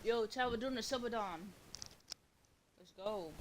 Yo, Chad, we're doing a Subathon. Let's go.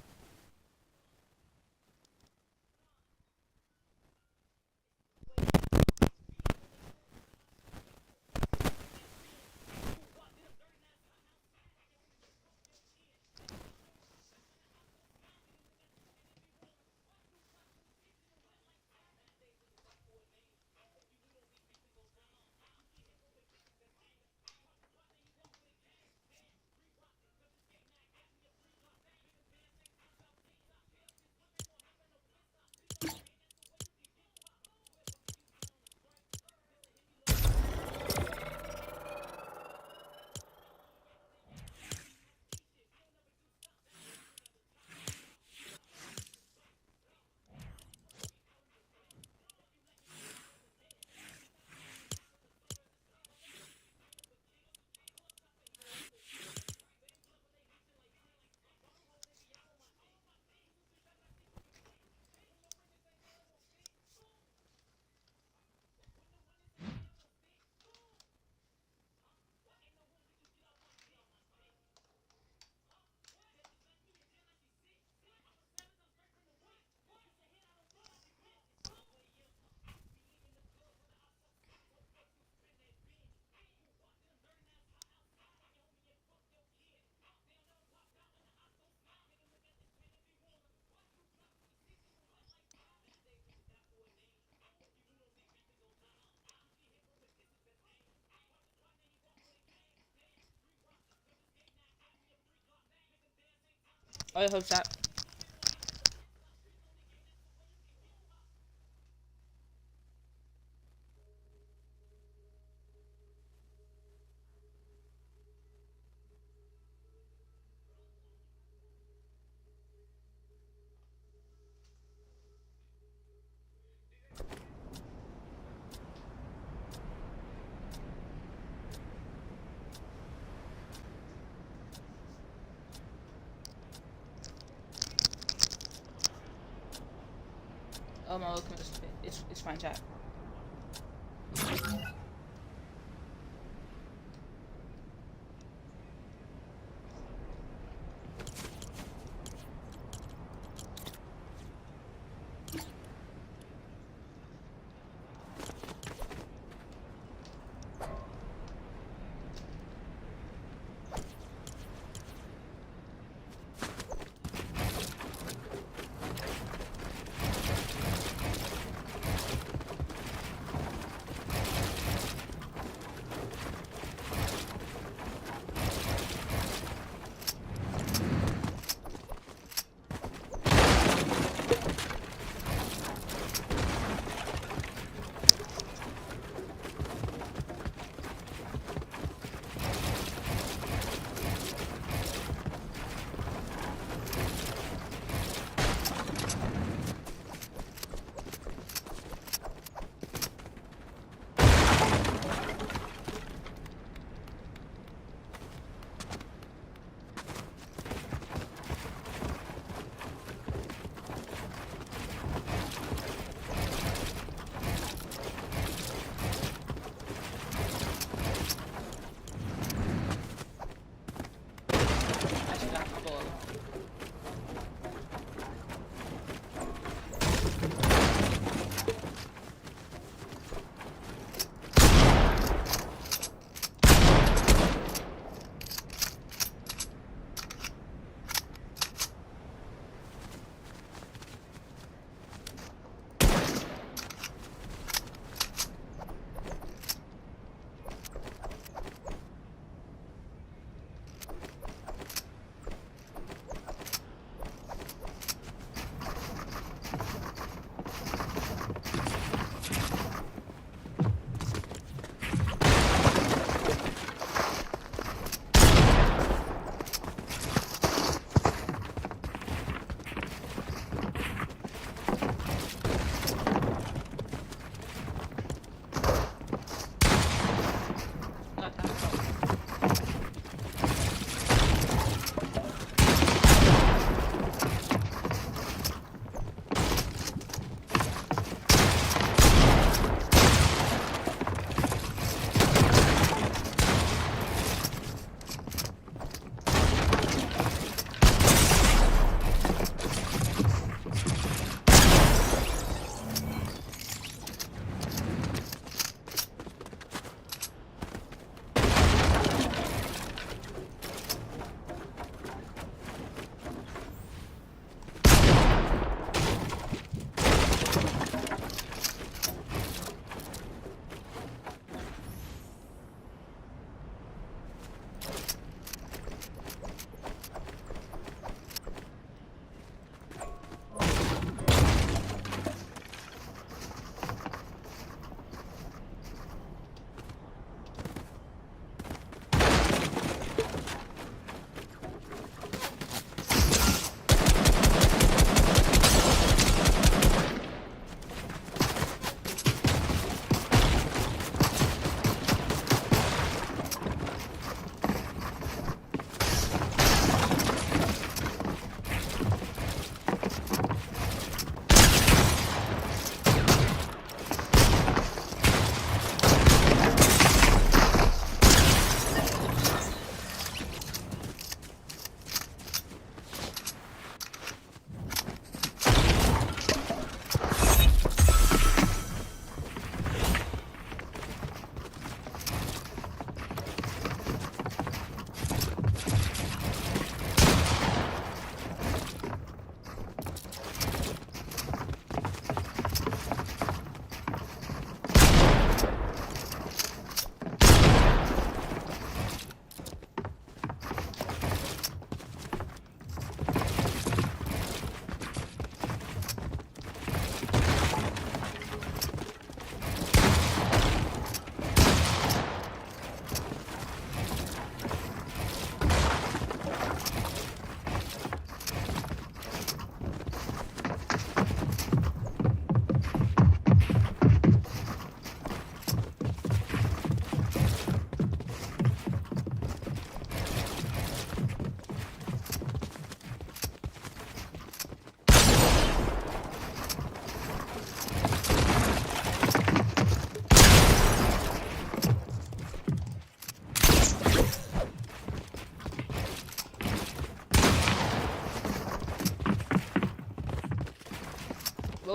I hope that. Oh my, welcome. It's fine, chat.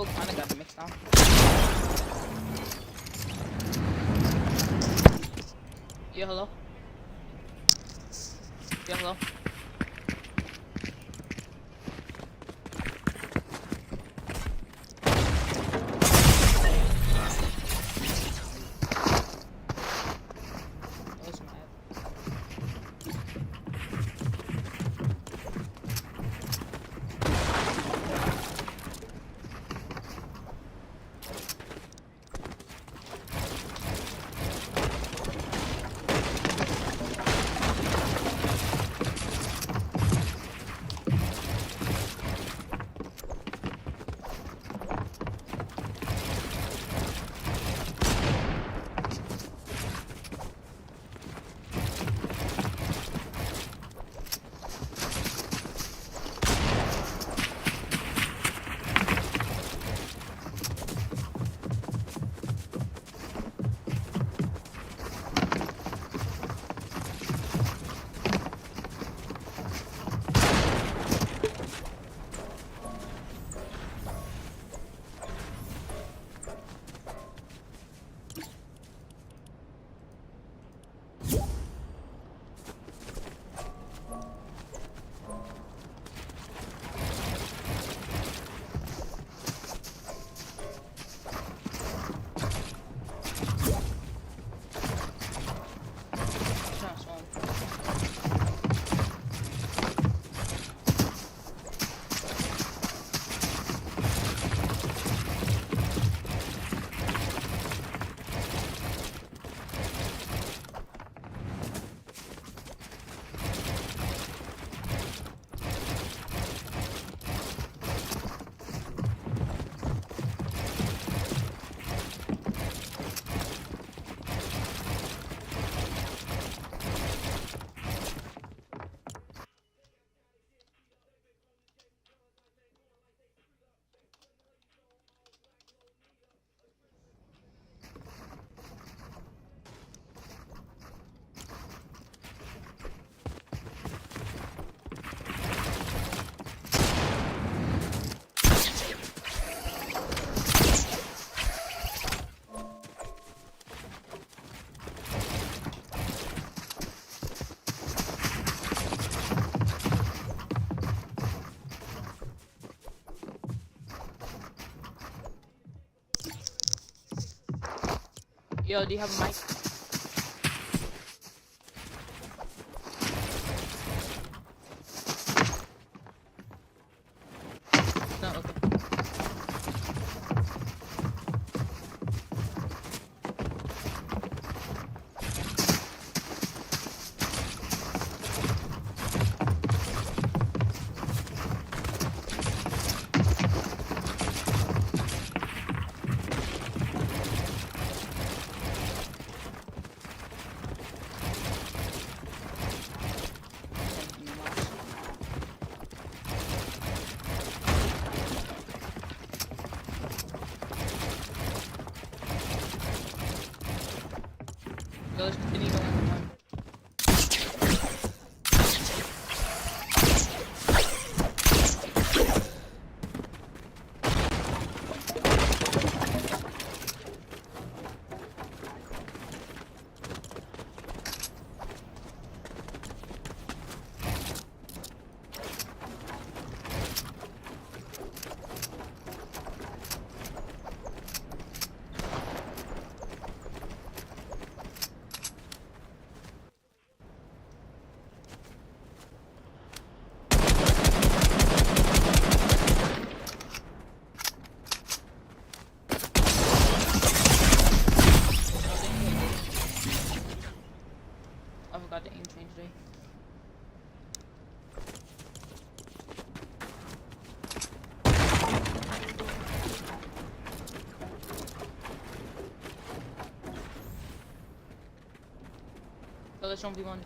Oh, kinda got it mixed now. Yeah, hello? Yeah, hello? Oh, it's my app. It's not small. Yo, do you have a mic? No, okay. Yo, let's continue going on. I forgot the aim change today. So let's 1v1.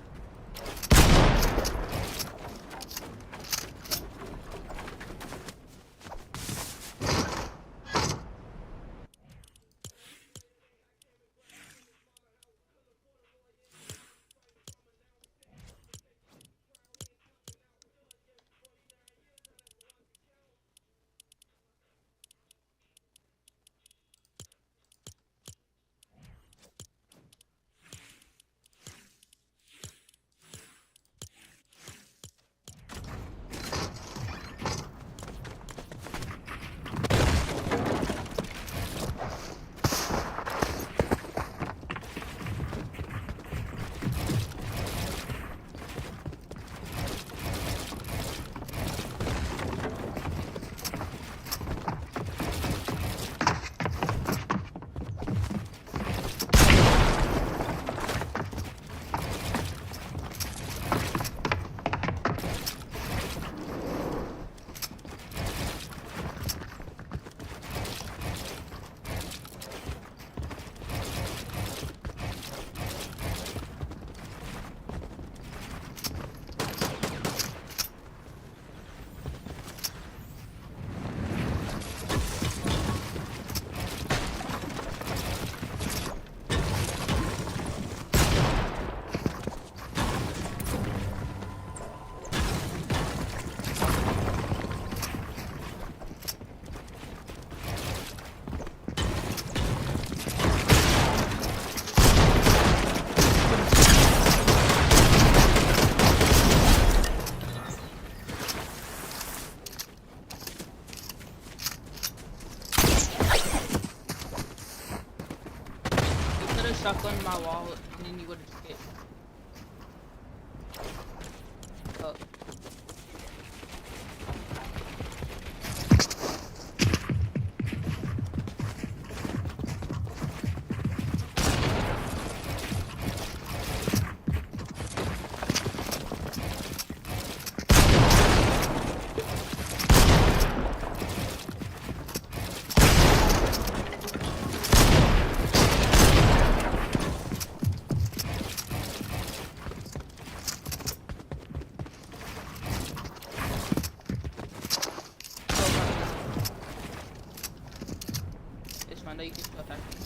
shotgun my wall, and then you would have hit. Oh. I know you can still attack me.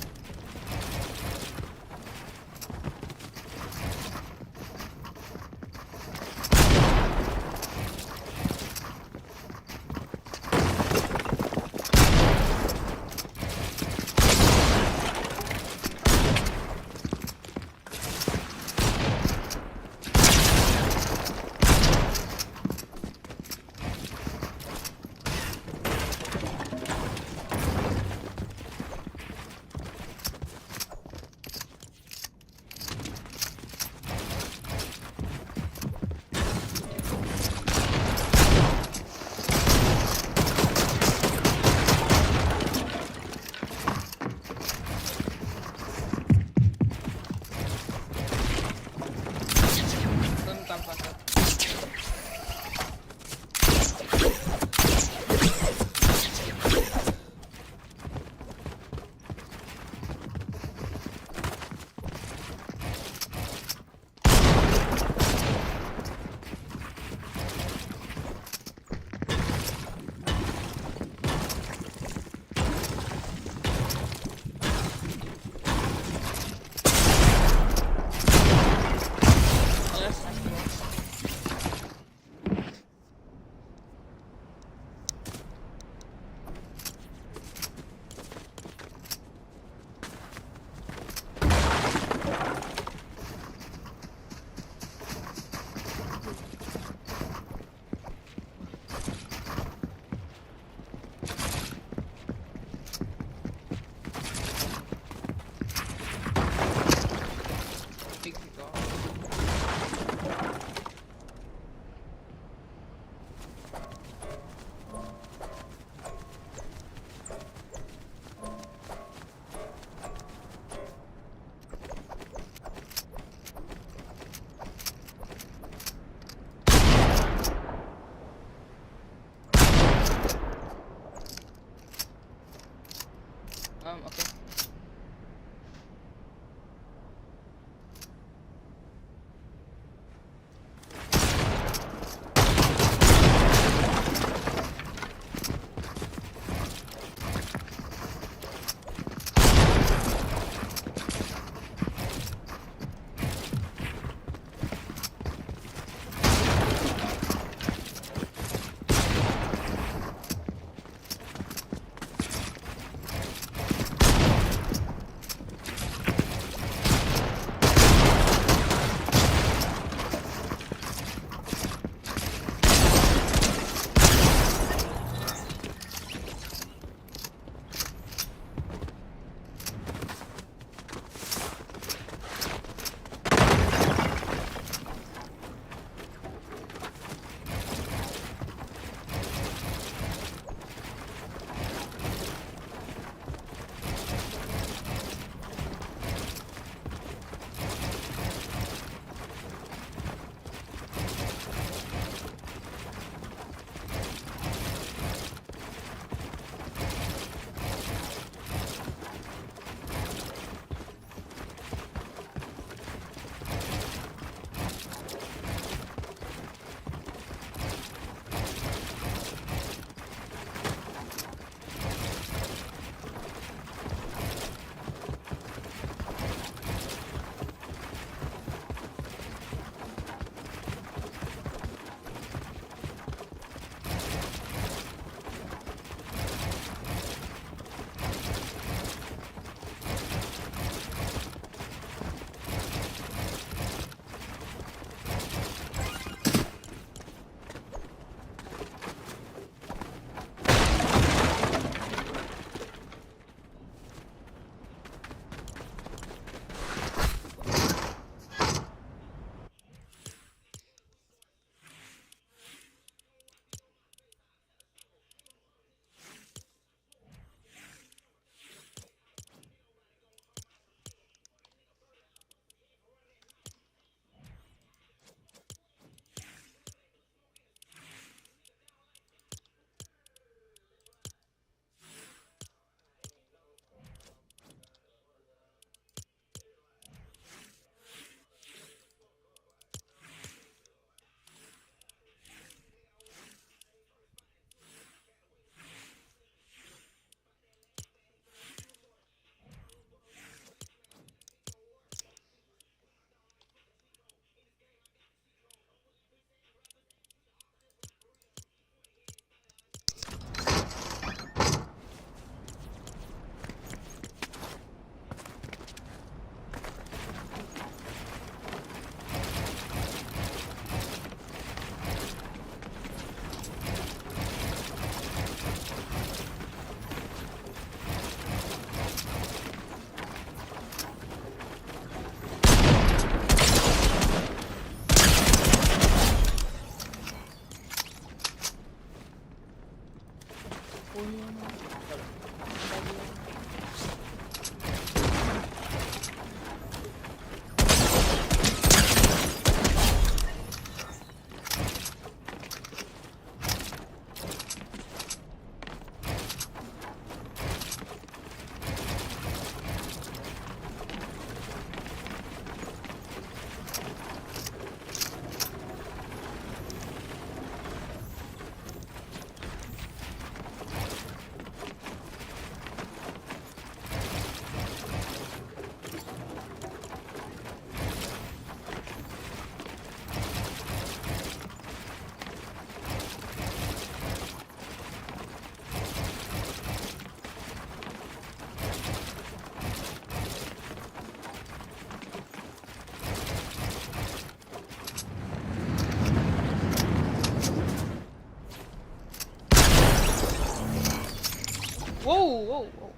Whoa, whoa, whoa.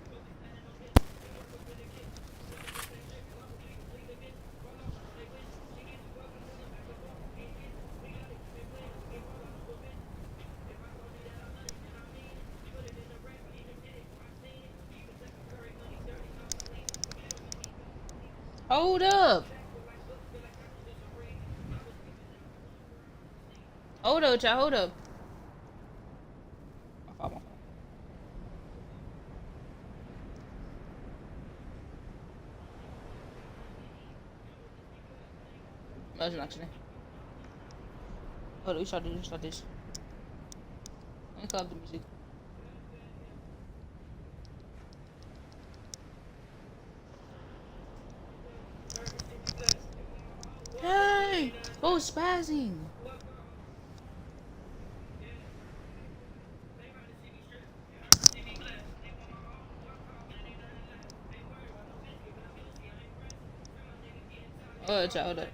Hold up. Hold up, y'all. Hold up. My fault, my fault. Imagine actually. Hold up, we start this. We start this. Let me cut up the music. Hey! Oh, spazzing! Oh, child, hold up.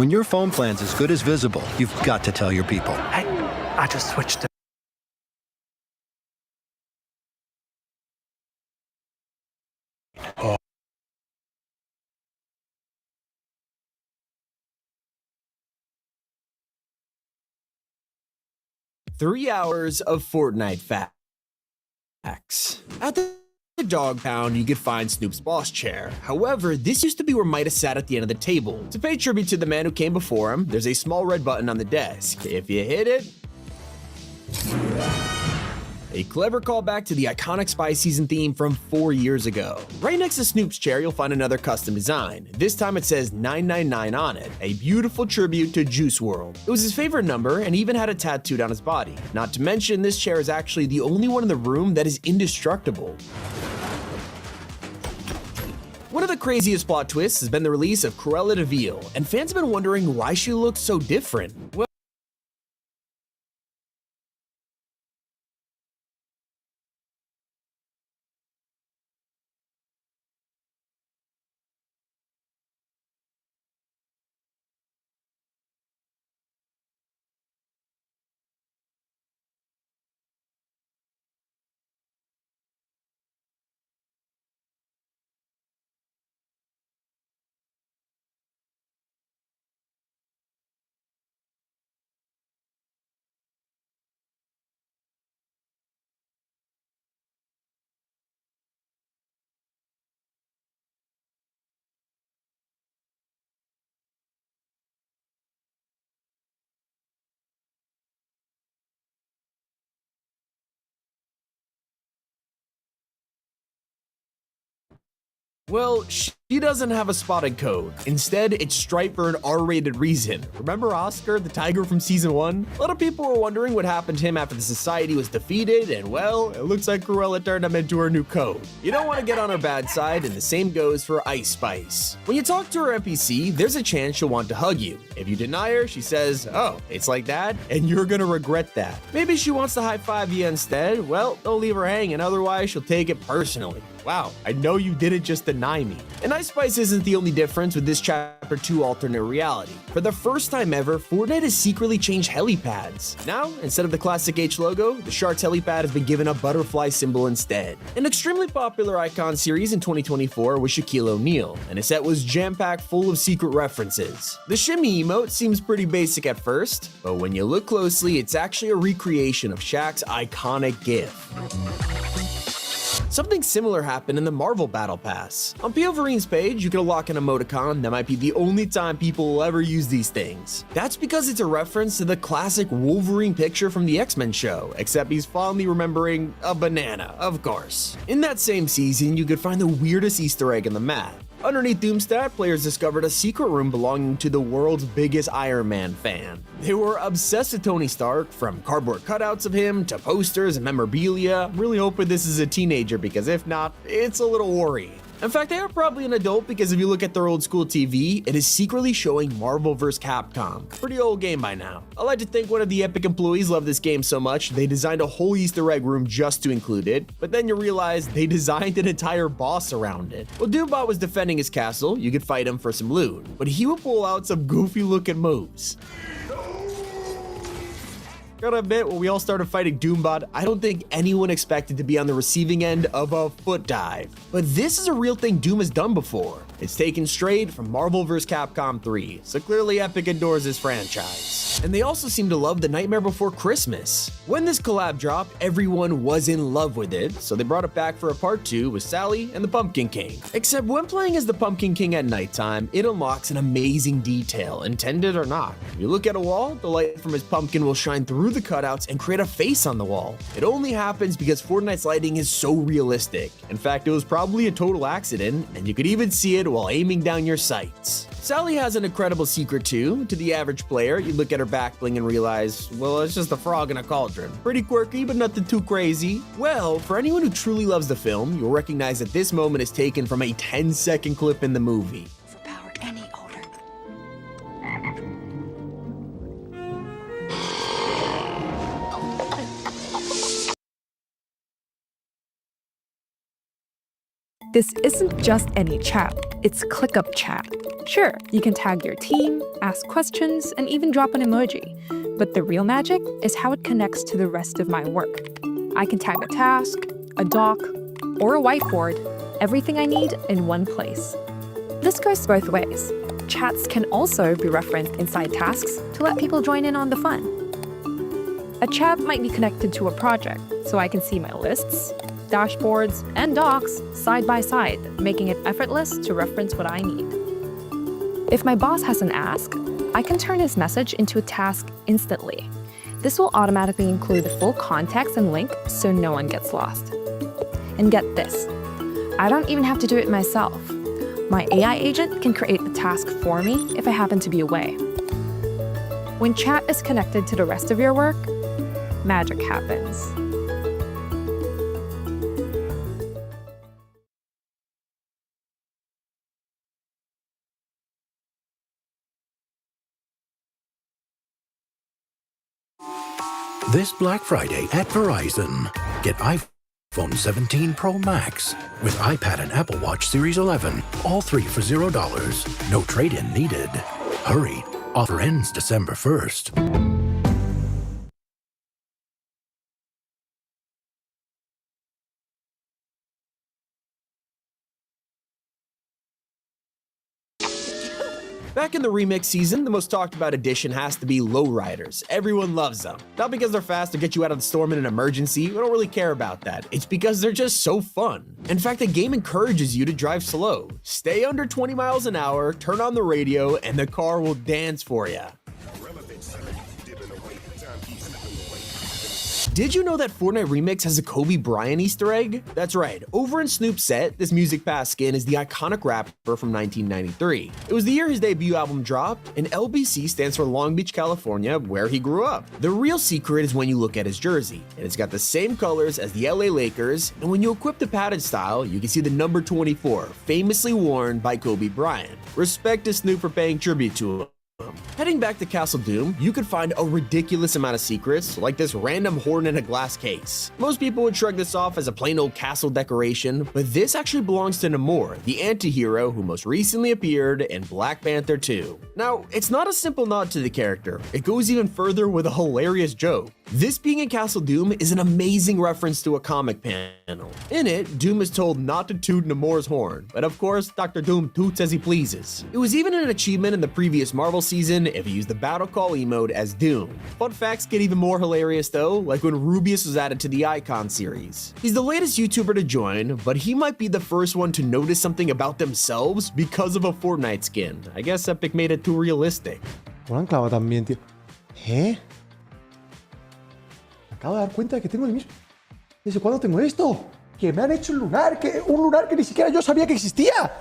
When your phone plan's as good as Visible, you've got to tell your people. Hey, I just switched to... 3 hours of Fortnite facts. At the dog pound, you could find Snoop's boss chair. However, this used to be where Midas sat at the end of the table. To pay tribute to the man who came before him, there's a small red button on the desk. If you hit it, a clever callback to the iconic Spy Season theme from 4 years ago. Right next to Snoop's chair, you'll find another custom design. This time it says 999 on it, a beautiful tribute to Juice WRLD. It was his favorite number and even had it tattooed on his body. Not to mention, this chair is actually the only one in the room that is indestructible. One of the craziest plot twists has been the release of Cruella de Vil, and fans have been wondering why she looks so different. Well, she doesn't have a spotted coat. Instead, it's striped for an R-rated reason. Remember Oscar, the tiger from season 1? A lot of people were wondering what happened to him after the society was defeated, and well, it looks like Cruella turned him into her new coat. You don't want to get on her bad side, and the same goes for Ice Spice. When you talk to her NPC, there's a chance she'll want to hug you. If you deny her, she says, "Oh, it's like that?" And you're gonna regret that. Maybe she wants to high-five you instead. Well, don't leave her hanging, otherwise she'll take it personally. Wow, I know you didn't just deny me. And Ice Spice isn't the only difference with this Chapter 2 alternate reality. For the first time ever, Fortnite has secretly changed helipads. Now, instead of the classic H logo, the Shark's helipad has been given a butterfly symbol instead. An extremely popular icon series in 2024 was Shaquille O'Neal, and his set was jam-packed full of secret references. The shimmy emote seems pretty basic at first, but when you look closely, it's actually a recreation of Shaq's iconic GIF. Something similar happened in the Marvel Battle Pass. On POVerine's page, you can unlock an emoticon that might be the only time people will ever use these things. That's because it's a reference to the classic Wolverine picture from the X-Men show, except he's fondly remembering a banana, of course. In that same season, you could find the weirdest Easter egg in the map. Underneath Doomstat, players discovered a secret room belonging to the world's biggest Iron Man fan. They were obsessed with Tony Stark, from cardboard cutouts of him to posters and memorabilia. I'm really hoping this is a teenager, because if not, it's a little worrying. In fact, they are probably an adult, because if you look at their old school TV, it is secretly showing Marvel vs. Capcom. Pretty old game by now. I like to think one of the Epic employees loved this game so much, they designed a whole Easter egg room just to include it, but then you realize they designed an entire boss around it. While Doombot was defending his castle, you could fight him for some loot, but he would pull out some goofy looking moves. Gotta admit, when we all started fighting Doombot, I don't think anyone expected to be on the receiving end of a foot dive. But this is a real thing Doom has done before. It's taken straight from Marvel vs. Capcom 3, so clearly Epic adores this franchise. And they also seem to love The Nightmare Before Christmas. When this collab dropped, everyone was in love with it, so they brought it back for a part 2 with Sally and the Pumpkin King. Except when playing as the Pumpkin King at nighttime, it unlocks an amazing detail, intended or not. If you look at a wall, the light from his pumpkin will shine through the cutouts and create a face on the wall. It only happens because Fortnite's lighting is so realistic. In fact, it was probably a total accident, and you could even see it while aiming down your sights. Sally has an incredible secret too. To the average player, you look at her back bling and realize, well, it's just a frog in a cauldron. Pretty quirky, but nothing too crazy. Well, for anyone who truly loves the film, you'll recognize that this moment is taken from a 10-second clip in the movie. Overpower any odor. This isn't just any chat, it's ClickUp chat. Sure, you can tag your team, ask questions, and even drop an emoji. But the real magic is how it connects to the rest of my work. I can tag a task, a doc, or a whiteboard, everything I need in one place. This goes both ways. Chats can also be referenced inside tasks to let people join in on the fun. A chat might be connected to a project, so I can see my lists, dashboards, and docs side by side, making it effortless to reference what I need. If my boss has an ask, I can turn his message into a task instantly. This will automatically include the full context and link so no one gets lost. And get this, I don't even have to do it myself. My AI agent can create the task for me if I happen to be away. When chat is connected to the rest of your work, magic happens. This Black Friday at Verizon, get iPhone 17 Pro Max with iPad and Apple Watch Series 11, all three for $0. No trade-in needed. Hurry, offer ends December 1st. Back in the remix season, the most talked about addition has to be lowriders. Everyone loves them. Not because they're fast or get you out of the storm in an emergency, we don't really care about that. It's because they're just so fun. In fact, the game encourages you to drive slow. Stay under 20 miles an hour, turn on the radio, and the car will dance for you. Did you know that Fortnite Remix has a Kobe Bryant Easter egg? That's right, over in Snoop's set, this Music Pass skin is the iconic rapper from 1993. It was the year his debut album dropped, and LBC stands for Long Beach, California, where he grew up. The real secret is when you look at his jersey, and it's got the same colors as the LA Lakers, and when you equip the padded style, you can see the number 24, famously worn by Kobe Bryant. Respect to Snoop for paying tribute to him. Heading back to Castle Doom, you could find a ridiculous amount of secrets, like this random horn in a glass case. Most people would shrug this off as a plain old castle decoration, but this actually belongs to Namor, the anti-hero who most recently appeared in Black Panther 2. Now, it's not a simple nod to the character, it goes even further with a hilarious joke. This being in Castle Doom is an amazing reference to a comic panel. In it, Doom is told not to toot Namor's horn, but of course, Dr. Doom toots as he pleases. It was even an achievement in the previous Marvel season if he used the Battle Call emote as Doom. Fun facts get even more hilarious though, like when Rubius was added to the Icon series. He's the latest YouTuber to join, but he might be the first one to notice something about themselves because of a Fortnite skin. I guess Epic made it too realistic. Una clava también, tío. ¿Eh? Me acabo de dar cuenta de que tengo el mismo. ¿Desde cuándo tengo esto? Que me han hecho un lunar que ni siquiera yo sabía que existía.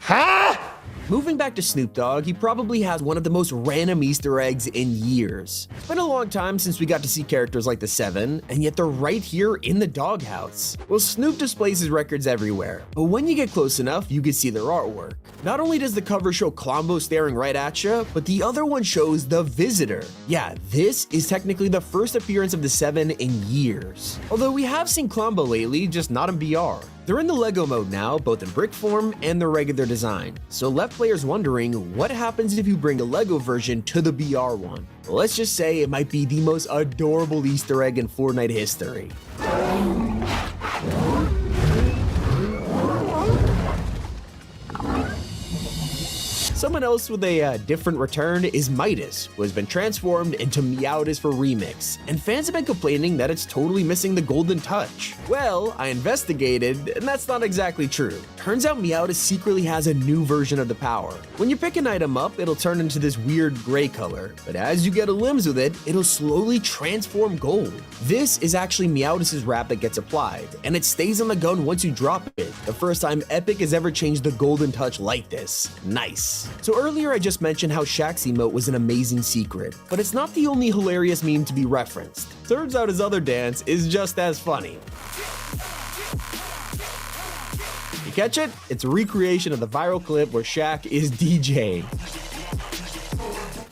¡Ah! Moving back to Snoop Dogg, he probably has one of the most random Easter eggs in years. It's been a long time since we got to see characters like the Seven, and yet they're right here in the doghouse. Well, Snoop displays his records everywhere, but when you get close enough, you can see their artwork. Not only does the cover show Klombo staring right at you, but the other one shows the Visitor. Yeah, this is technically the first appearance of the Seven in years. Although we have seen Klombo lately, just not in BR. They're in the LEGO mode now, both in brick form and their regular design, so left players wondering what happens if you bring a LEGO version to the BR one. Let's just say it might be the most adorable Easter egg in Fortnite history. Someone else with a different return is Midas, who has been transformed into Meowtis for Remix, and fans have been complaining that it's totally missing the golden touch. Well, I investigated, and that's not exactly true. Turns out Meowtis secretly has a new version of the power. When you pick an item up, it'll turn into this weird gray color, but as you get a limbs with it, it'll slowly transform gold. This is actually Meowtis' wrap that gets applied, and it stays on the gun once you drop it. The first time Epic has ever changed the golden touch like this. Nice. So earlier I just mentioned how Shaq's emote was an amazing secret, but it's not the only hilarious meme to be referenced. Turns out his other dance is just as funny. You catch it? It's a recreation of the viral clip where Shaq is DJing.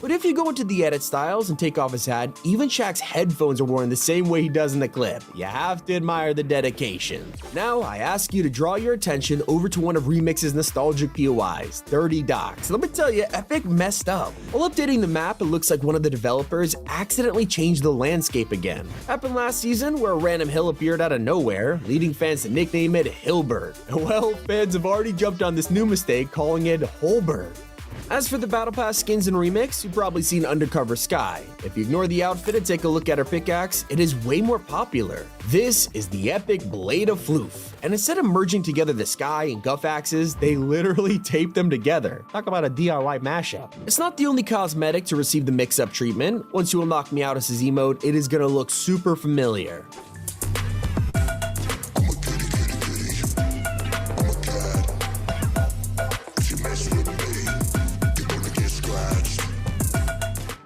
But if you go into the edit styles and take off his hat, even Shaq's headphones are worn the same way he does in the clip. You have to admire the dedication. Now, I ask you to draw your attention over to one of Remix's nostalgic POIs, 30 Docks. Let me tell you, Epic messed up. While updating the map, it looks like one of the developers accidentally changed the landscape again. Happened last season where a random hill appeared out of nowhere, leading fans to nickname it Hillberg. Well, fans have already jumped on this new mistake, calling it Holberg. As for the Battle Pass skins in Remix, you've probably seen Undercover Sky. If you ignore the outfit and take a look at her pickaxe, it is way more popular. This is the epic Blade of Floof, and instead of merging together the Sky and Guff axes, they literally tape them together. Talk about a DIY mashup. It's not the only cosmetic to receive the mix-up treatment. Once you unlock Meowth's emote, it is gonna look super familiar.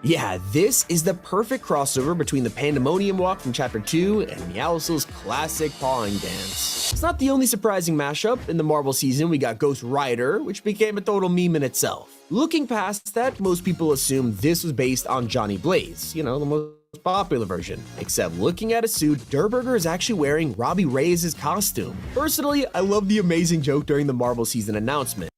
Yeah, this is the perfect crossover between the Pandemonium Walk from Chapter 2 and Meowth's classic pawing dance. It's not the only surprising mashup. In the Marvel season, we got Ghost Rider, which became a total meme in itself. Looking past that, most people assume this was based on Johnny Blaze, the most popular version. Except looking at his suit, Durburger is actually wearing Robbie Reyes' costume. Personally, I love the amazing joke during the Marvel season announcement.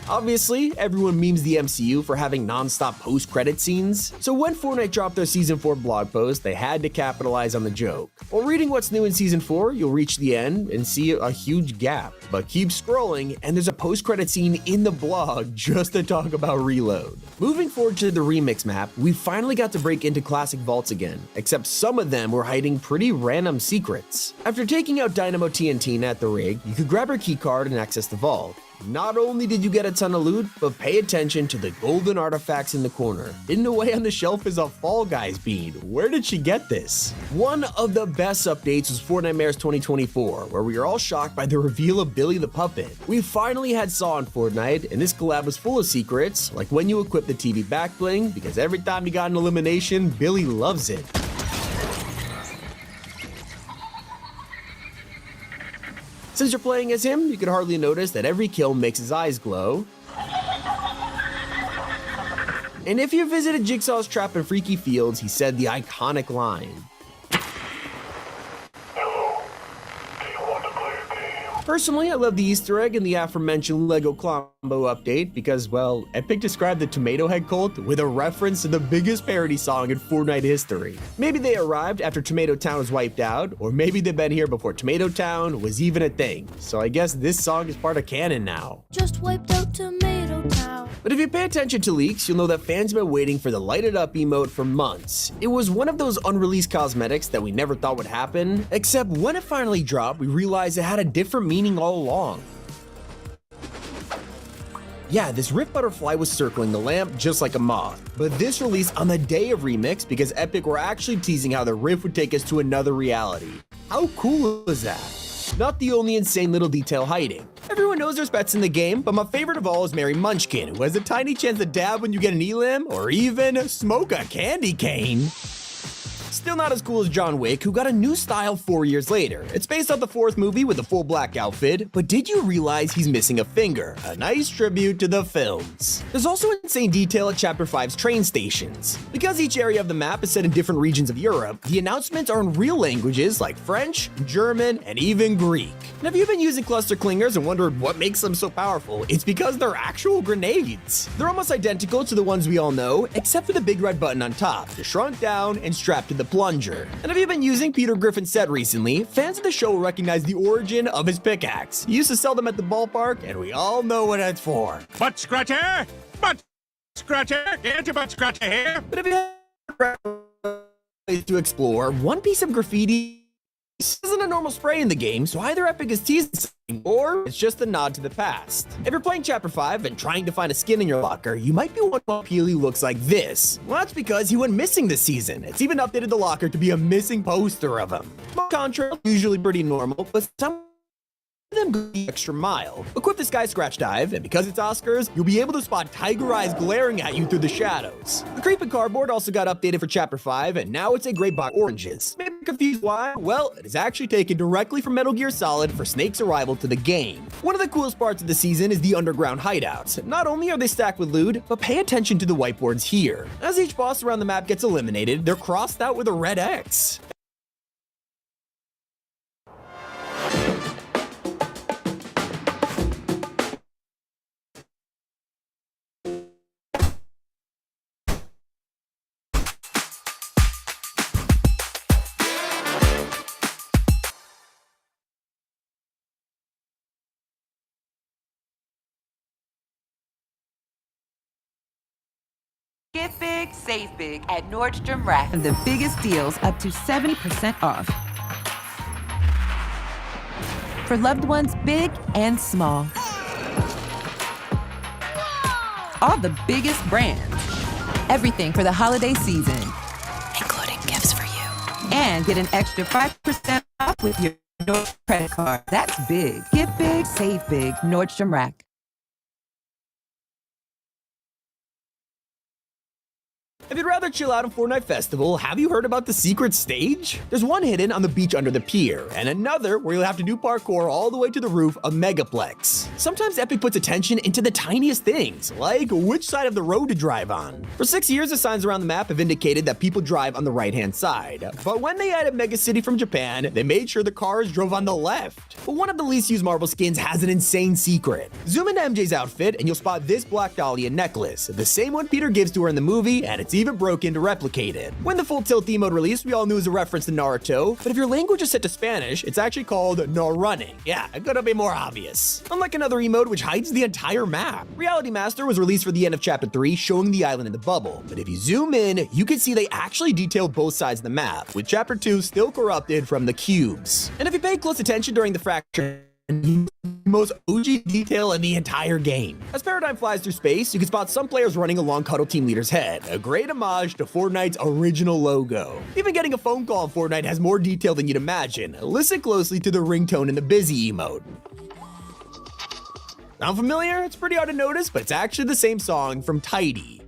Obviously, everyone memes the MCU for having non-stop post-credit scenes, so when Fortnite dropped their Season 4 blog post, they had to capitalize on the joke. While reading what's new in Season 4, you'll reach the end and see a huge gap, but keep scrolling and there's a post-credit scene in the blog just to talk about Reload. Moving forward to the Remix map, we finally got to break into classic vaults again, except some of them were hiding pretty random secrets. After taking out Dynamo TNT at the rig, you could grab her keycard and access the vault. Not only did you get a ton of loot, but pay attention to the golden artifacts in the corner. Hidden away on the shelf is a Fall Guys bead. Where did she get this? One of the best updates was Fortnite 2024, where we were all shocked by the reveal of Billy the Puppet. We finally had Saw in Fortnite, and this collab was full of secrets, like when you equip the TV back bling, because every time you got an elimination, Billy loves it. Since you're playing as him, you can hardly notice that every kill makes his eyes glow. And if you visited Jigsaw's trap in Freaky Fields, he said the iconic line. Personally, I love the Easter egg in the aforementioned Lego Combo update because, well, Epic described the Tomato Head cult with a reference to the biggest parody song in Fortnite history. Maybe they arrived after Tomato Town was wiped out, or maybe they've been here before Tomato Town was even a thing. So I guess this song is part of canon now. Just wiped out Tomato Town. But if you pay attention to leaks, you'll know that fans have been waiting for the lighted up emote for months. It was one of those unreleased cosmetics that we never thought would happen, except when it finally dropped, we realized it had a different meaning all along. Yeah, this Rift Butterfly was circling the lamp just like a moth, but this released on the day of Remix because Epic were actually teasing how the Rift would take us to another reality. How cool is that? Not the only insane little detail hiding. Everyone knows there's pets in the game, but my favorite of all is Mary Munchkin, who has a tiny chance to dab when you get an elim, or even smoke a candy cane. Still not as cool as John Wick, who got a new style 4 years later. It's based on the 4th movie with a full black outfit, but did you realize he's missing a finger? A nice tribute to the films. There's also insane detail at Chapter 5's train stations. Because each area of the map is set in different regions of Europe, the announcements are in real languages like French, German, and even Greek. And if you've been using cluster clingers and wondered what makes them so powerful, it's because they're actual grenades. They're almost identical to the ones we all know, except for the big red button on top, they're shrunk down and strapped to the plunger. And if you've been using Peter Griffin's set recently, fans of the show will recognize the origin of his pickaxe. He used to sell them at the ballpark, and we all know what it's for. Butt scratcher! Butt scratcher! Get your butt scratcher here! But if you have ways to explore, one piece of graffiti isn't a normal spray in the game, so either Epic is teasing something, or it's just a nod to the past. If you're playing Chapter 5 and trying to find a skin in your locker, you might be wondering why Peely looks like this. Well, that's because he went missing this season. It's even updated the locker to be a missing poster of him. Contrail, usually pretty normal, but some of them go the extra mile. Equip the Sky Scratch Dive, and because it's Oscars, you'll be able to spot tiger eyes glaring at you through the shadows. The Creeping Cardboard also got updated for Chapter 5, and now it's a gray box oranges. Maybe Confused why? Well, it is actually taken directly from Metal Gear Solid for Snake's arrival to the game. One of the coolest parts of the season is the underground hideouts. Not only are they stacked with loot, but pay attention to the whiteboards here. As each boss around the map gets eliminated, they're crossed out with a red X. Get big, save big at Nordstrom Rack. And the biggest deals up to 70% off. For loved ones big and small. All the biggest brands. Everything for the holiday season. Including gifts for you. And get an extra 5% off with your Nordstrom credit card. That's big. Get big, save big. Nordstrom Rack. If you'd rather chill out on Fortnite Festival, have you heard about the secret stage? There's one hidden on the beach under the pier, and another where you'll have to do parkour all the way to the roof of Megaplex. Sometimes Epic puts attention into the tiniest things, like which side of the road to drive on. For 6 years, the signs around the map have indicated that people drive on the right-hand side. But when they added Mega City from Japan, they made sure the cars drove on the left. But one of the least used marble skins has an insane secret. Zoom into MJ's outfit, and you'll spot this Black Dahlia necklace, the same one Peter gives to her in the movie, and it's even broken to replicate it. When the full tilt emote released, we all knew it was a reference to Naruto, but if your language is set to Spanish, it's actually called "no running." Yeah, it couldn't be more obvious. Unlike another emote which hides the entire map. Reality Master was released for the end of Chapter 3, showing the island in the bubble, but if you zoom in, you can see they actually detailed both sides of the map, with Chapter 2 still corrupted from the cubes. And if you pay close attention during the fracture, the most OG detail in the entire game. As Paradigm flies through space, you can spot some players running along Cuddle Team Leader's head, a great homage to Fortnite's original logo. Even getting a phone call in Fortnite has more detail than you'd imagine. Listen closely to the ringtone in the busy emote. Sound familiar? It's pretty hard to notice, but it's actually the same song from Tidy.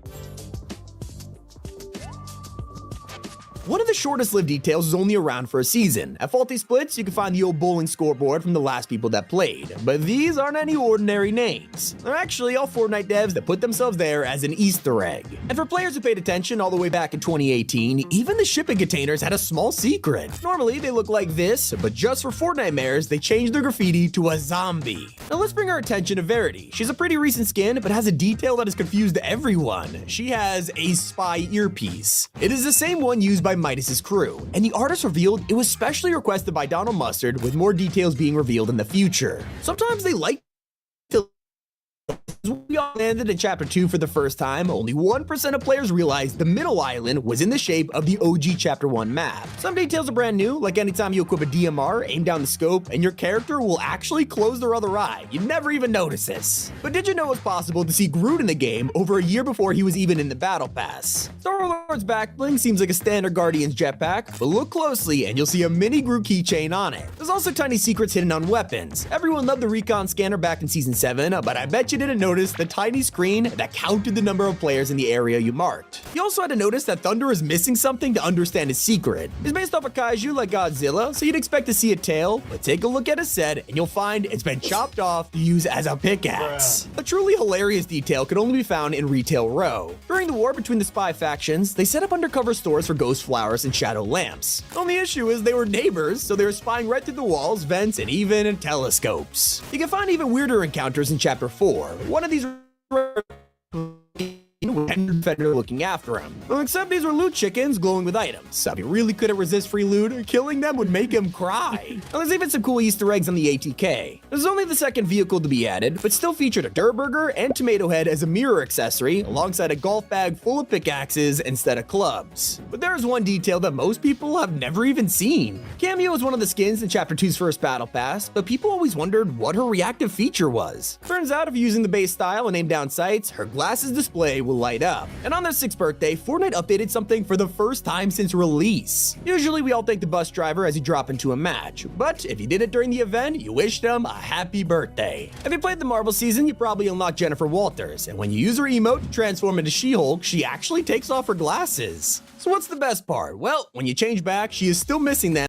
One of the shortest lived details is only around for a season. At Faulty Splits, you can find the old bowling scoreboard from the last people that played, but these aren't any ordinary names. They're actually all Fortnite devs that put themselves there as an Easter egg. And for players who paid attention all the way back in 2018, even the shipping containers had a small secret. Normally, they look like this, but just for Fortnite mayors, they changed their graffiti to a zombie. Now let's bring our attention to Verity. She's a pretty recent skin, but has a detail that has confused everyone. She has a spy earpiece. It is the same one used by Midas's crew, and the artist revealed it was specially requested by Donald Mustard, with more details being revealed in the future. Sometimes they like to we all landed in Chapter 2 for the first time, only 1% of players realized the middle island was in the shape of the OG Chapter 1 map. Some details are brand new, like anytime you equip a DMR, aim down the scope, and your character will actually close their other eye. You'd never even notice this. But did you know it's possible to see Groot in the game over a year before he was even in the Battle Pass? Star-Lord's backbling seems like a standard Guardian's jetpack, but look closely and you'll see a mini Groot keychain on it. There's also tiny secrets hidden on weapons. Everyone loved the recon scanner back in Season 7, but I bet you didn't notice the tiny screen that counted the number of players in the area you marked. You also had to notice that Thunder is missing something to understand his secret. It's based off a kaiju like Godzilla, so you'd expect to see a tail, but take a look at his set and you'll find it's been chopped off to use as a pickaxe. A truly hilarious detail could only be found in Retail Row. During the war between the spy factions, they set up undercover stores for ghost flowers and shadow lamps. The only issue is they were neighbors, so they were spying right through the walls, vents, and even telescopes. You can find even weirder encounters in Chapter 4. One of these Fender looking after him. Well, except these were loot chickens glowing with items, so if he really couldn't resist free loot, killing them would make him cry. Well, there's even some cool Easter eggs on the ATK. This is only the second vehicle to be added, but still featured a Durburger and Tomato Head as a mirror accessory, alongside a golf bag full of pickaxes instead of clubs. But there's one detail that most people have never even seen. Cameo is one of the skins in Chapter 2's first Battle Pass, but people always wondered what her reactive feature was. Turns out if you're using the base style and aim down sights, her glasses display will light up. And on their 6th birthday, Fortnite updated something for the first time since release. Usually we all thank the bus driver as he dropped into a match, but if you did it during the event, you wished him a happy birthday. If you played the Marvel season, you probably unlocked Jennifer Walters, and when you use her emote to transform into She-Hulk, she actually takes off her glasses. So what's the best part? Well, when you change back, she is still missing them